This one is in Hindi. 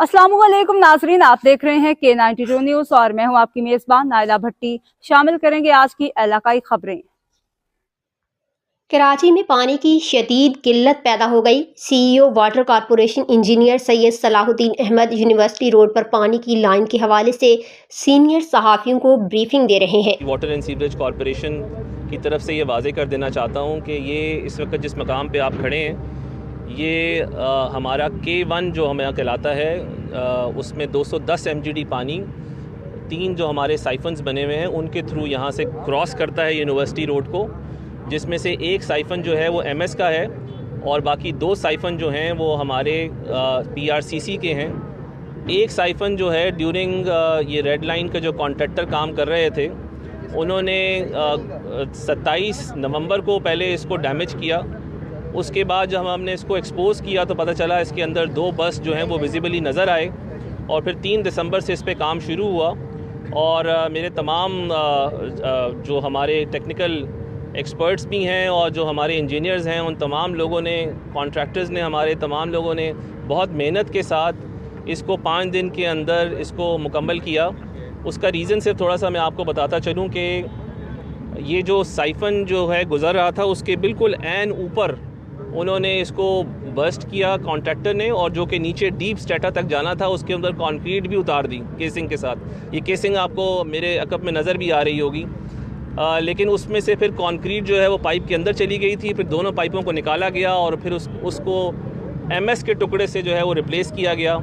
अस्सलामुअलैकुम नाजरीन, आप देख रहे हैं K92 न्यूज और मैं हूं आपकी मेजबान नाइला भट्टी। शामिल करेंगे आज की इलाकाई खबरें। कराची में पानी की शदीद किल्लत पैदा हो गई। CEO water corporation engineer Syed Salahuddin Ahmed university road पर पानी की लाइन के हवाले से सीनियर सहाफ़ियों को ब्रीफिंग दे रहे हैं। वाटर एंड सीवरेज कॉरपोरेशन की तरफ से ये वाजे कर देना चाहता हूँ कि ये इस वक्त जिस मकाम पे आप खड़े हैं ये हमारा K1 जो हमें कहलाता है, उसमें 210 MGD पानी 3 जो हमारे साइफन्स बने हुए हैं उनके थ्रू यहाँ से क्रॉस करता है यूनिवर्सिटी रोड को, जिसमें से एक साइफन जो है वो MS का है और बाकी 2 साइफन जो हैं वो हमारे PRCC के हैं। एक साइफन जो है ड्यूरिंग ये रेड लाइन का जो कॉन्ट्रैक्टर काम कर रहे थे उन्होंने 27 नवंबर को पहले इसको डैमेज किया। उसके बाद जब हमने इसको एक्सपोज़ किया तो पता चला इसके अंदर 2 बस जो हैं वो विजिबली नज़र आए और फिर 3 दिसंबर से इस पे काम शुरू हुआ और मेरे तमाम जो हमारे टेक्निकल एक्सपर्ट्स भी हैं और जो हमारे इंजीनियर्स हैं उन तमाम लोगों ने, कॉन्ट्रैक्टर्स ने, हमारे तमाम लोगों ने बहुत मेहनत के साथ इसको 5 दिन के अंदर इसको मुकम्मल किया। उसका रीज़न सिर्फ थोड़ा सा मैं आपको बताता चलूँ कि ये जो साइफन जो है गुज़र रहा था उसके बिल्कुल ऐन ऊपर उन्होंने इसको बस्ट किया कॉन्ट्रैक्टर ने, और जो कि नीचे डीप स्ट्रेटा तक जाना था उसके अंदर कंक्रीट भी उतार दी केसिंग के साथ। ये केसिंग आपको मेरे अकब में नज़र भी आ रही होगी, लेकिन उसमें से फिर कंक्रीट जो है वो पाइप के अंदर चली गई थी। फिर दोनों पाइपों को निकाला गया और फिर उसको MS के टुकड़े से जो है वो रिप्लेस किया गया।